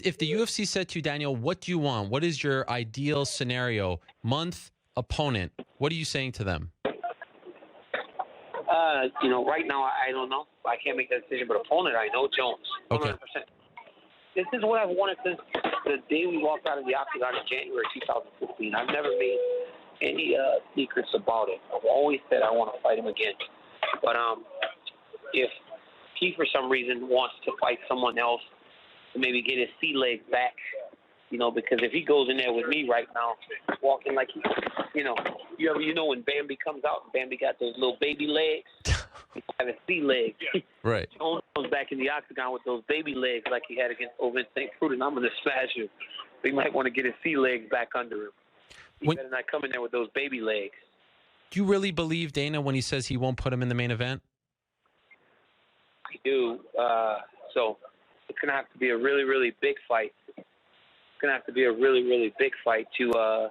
If the UFC said to you, Daniel, what do you want? What is your ideal scenario? Month, opponent. What are you saying to them? Right now I don't know. I can't make that decision. But opponent, I know Jones. 100%. Okay. This is what I've wanted since the day we walked out of the octagon in January 2015. I've never made any secrets about it. I've always said I want to fight him again. But if he for some reason wants to fight someone else to maybe get his sea legs back, because if he goes in there with me right now, walking like when Bambi comes out, Bambi got those little baby legs. He have his sea legs. Right. Jones comes back in the octagon with those baby legs like he had against Ovin St. Preux, and I'm going to smash him. So he might want to get his sea legs back under him. He better not come in there with those baby legs. Do you really believe Dana when he says he won't put him in the main event? I do. So it's going to have to be a really, really big fight. It's going to have to be a really, really big fight to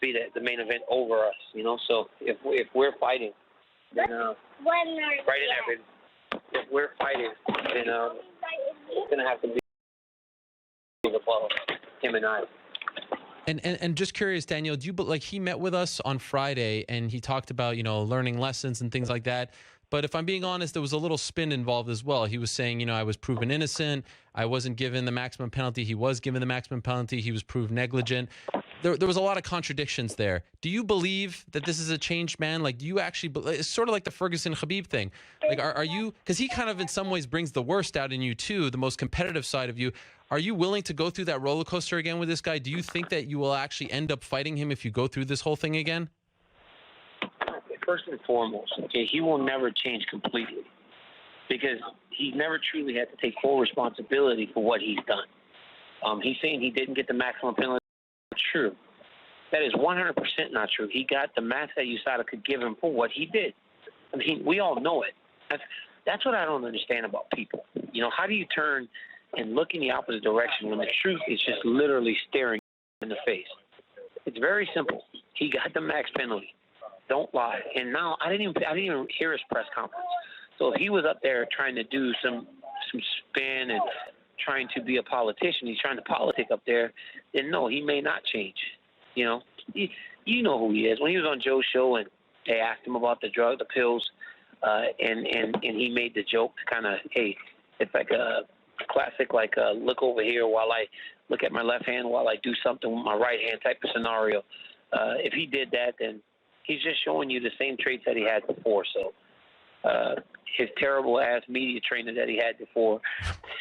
be the main event over us, So if we're fighting, then if we're fighting, then it's going to have to be above him and I. And just curious, Daniel, do you he met with us on Friday and he talked about, learning lessons and things like that. But if I'm being honest, there was a little spin involved as well. He was saying, I was proven innocent. I wasn't given the maximum penalty. He was given the maximum penalty. He was proved negligent. There was a lot of contradictions there. Do you believe that this is a changed man? Do you actually, it's sort of like the Ferguson-Khabib thing. Are you, because he kind of in some ways brings the worst out in you too, the most competitive side of you. Are you willing to go through that roller coaster again with this guy? Do you think that you will actually end up fighting him if you go through this whole thing again? First and foremost, he will never change completely because he's never truly had to take full responsibility for what he's done. He's saying he didn't get the maximum penalty. Not true. That is 100% not true. He got the max that USADA could give him for what he did. I mean, we all know it. That's what I don't understand about people. How do you turn and look in the opposite direction when the truth is just literally staring in the face? It's very simple. He got the max penalty. Don't lie. And now I didn't even hear his press conference. So if he was up there trying to do some spin and trying to be a politician, he's trying to politic up there, then no, he may not change. You know who he is. When he was on Joe's show and they asked him about the pills, and he made the joke kind of, hey, it's like a classic, look over here while I look at my left hand while I do something with my right hand type of scenario. If he did that, then he's just showing you the same traits that he had before. So his terrible-ass media trainer that he had before,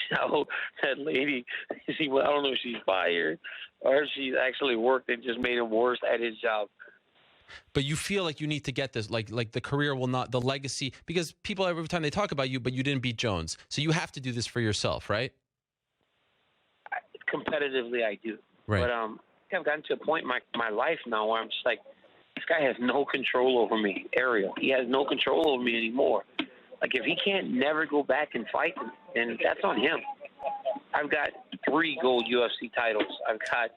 that lady, I don't know if she's fired or if she's actually worked and just made him worse at his job. But you feel like you need to get this, like the career will not, the legacy, because people every time they talk about you, but you didn't beat Jones. So you have to do this for yourself, right? Competitively, I do. Right. But I've gotten to a point in my life now where I'm just like, this guy has no control over me, Ariel. He has no control over me anymore. If he can't never go back and fight, then that's on him. I've got 3 gold UFC titles. I've got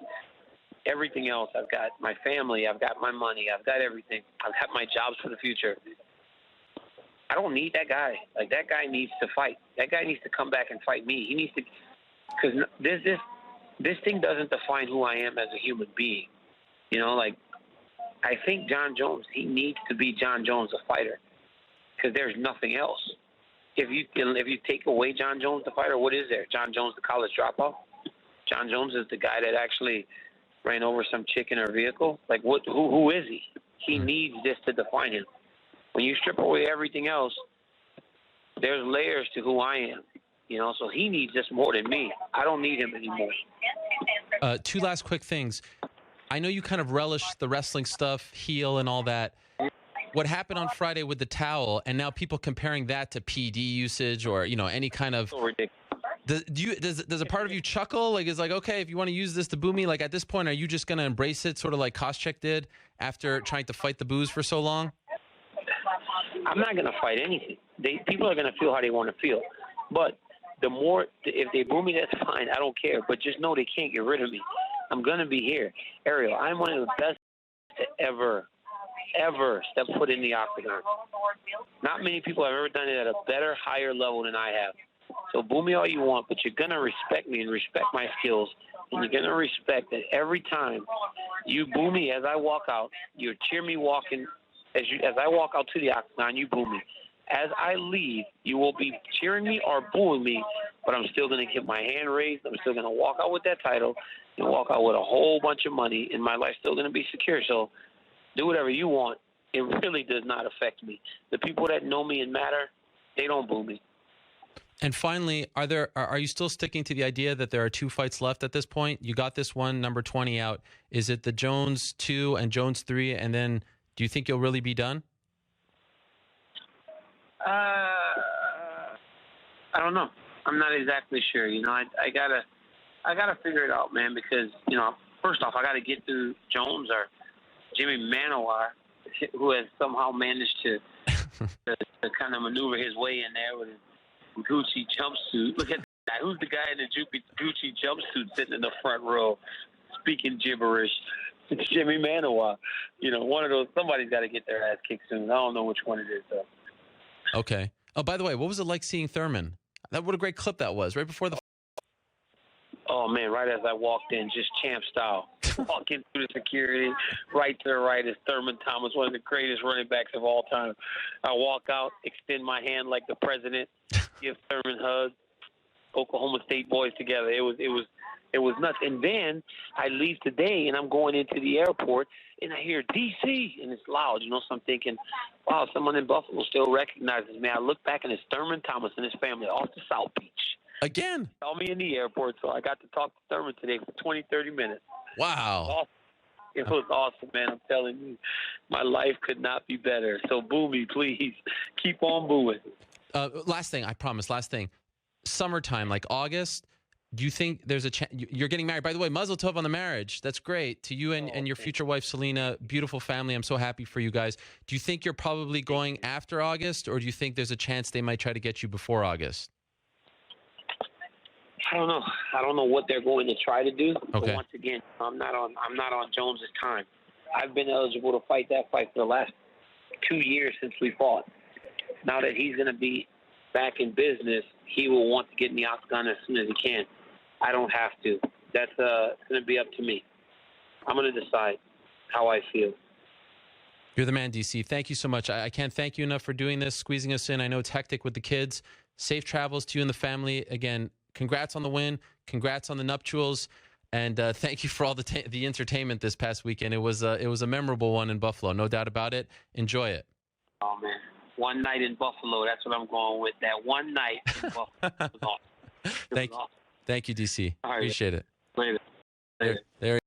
everything else. I've got my family. I've got my money. I've got everything. I've got my jobs for the future. I don't need that guy. That guy needs to fight. That guy needs to come back and fight me. He needs to, because this thing doesn't define who I am as a human being. I think Jon Jones, he needs to be Jon Jones, a fighter, because there's nothing else. If you take away Jon Jones, the fighter, what is there? Jon Jones, the college dropout? Jon Jones is the guy that actually ran over some chick in her vehicle? Who is he? He needs this to define him. When you strip away everything else, there's layers to who I am. So he needs this more than me. I don't need him anymore. 2 last quick things. I know you kind of relish the wrestling stuff, heel and all that. What happened on Friday with the towel, and now people comparing that to PD usage or any kind of. So ridiculous. Does a part of you chuckle? It's okay, if you want to use this to boo me, at this point, are you just going to embrace it, sort of like Koscheck did after trying to fight the booze for so long? I'm not going to fight anything. People are going to feel how they want to feel. But if they boo me, that's fine. I don't care. But just know they can't get rid of me. I'm going to be here. Ariel, I'm one of the best to ever step foot in the octagon. Not many people have ever done it at a better, higher level than I have. So boo me all you want, but you're going to respect me and respect my skills. And you're going to respect that every time you boo me as I walk out, you cheer me walking. As I walk out to the octagon, you boo me. As I leave, you will be cheering me or booing me, but I'm still going to keep my hand raised. I'm still going to walk out with that title and walk out with a whole bunch of money, and my life's still going to be secure. So do whatever you want. It really does not affect me. The people that know me and matter, they don't boo me. And finally, are you still sticking to the idea that there are 2 fights left at this point? You got this one, number 20 out. Is it the Jones 2 and Jones 3, and then do you think you'll really be done? I don't know. I'm not exactly sure. You know, I gotta figure it out, man. Because first off, I gotta get through Jones or Jimmy Manoir, who has somehow managed to kind of maneuver his way in there with his Gucci jumpsuit. Look at that. Who's the guy in the Gucci jumpsuit sitting in the front row, speaking gibberish? It's Jimmy Manoir. One of those. Somebody's got to get their ass kicked soon. I don't know which one it is though. Okay. Oh, by the way, what was it like seeing Thurman? What a great clip that was, right before the... Oh, man, right as I walked in, just champ style. Walking through the security, right to the right is Thurman Thomas, one of the greatest running backs of all time. I walk out, extend my hand like the president, give Thurman hugs, Oklahoma State boys together. It was nuts. And then I leave today, and I'm going into the airport, and I hear D.C., and it's loud, so I'm thinking, wow, someone in Buffalo still recognizes me. I look back, and it's Thurman Thomas and his family off the South Beach. Again? Saw me in the airport, so I got to talk to Thurman today for 20, 30 minutes. Wow. It was awesome, man. I'm telling you, my life could not be better. So boo me, please. Keep on booing. Last thing, I promise, last thing. Summertime, like August, do you think there's a chance? You're getting married. By the way, Mazel Tov on the marriage. That's great. To you and your future wife, Selena. Beautiful family. I'm so happy for you guys. Do you think you're probably going after August, or do you think there's a chance they might try to get you before August? I don't know. I don't know what they're going to try to do. Okay. But once again, I'm not on Jones's time. I've been eligible to fight that fight for the last 2 years since we fought. Now that he's going to be back in business, he will want to get in the octagon as soon as he can. I don't have to. That's going to be up to me. I'm going to decide how I feel. You're the man, DC. Thank you so much. I can't thank you enough for doing this, squeezing us in. I know it's hectic with the kids. Safe travels to you and the family. Again, congrats on the win. Congrats on the nuptials. And thank you for all the entertainment this past weekend. It was a memorable one in Buffalo, no doubt about it. Enjoy it. Oh, man. One night in Buffalo. That's what I'm going with. That one night in Buffalo. It was awesome. Thank you, DC. All right. Appreciate it. Later. There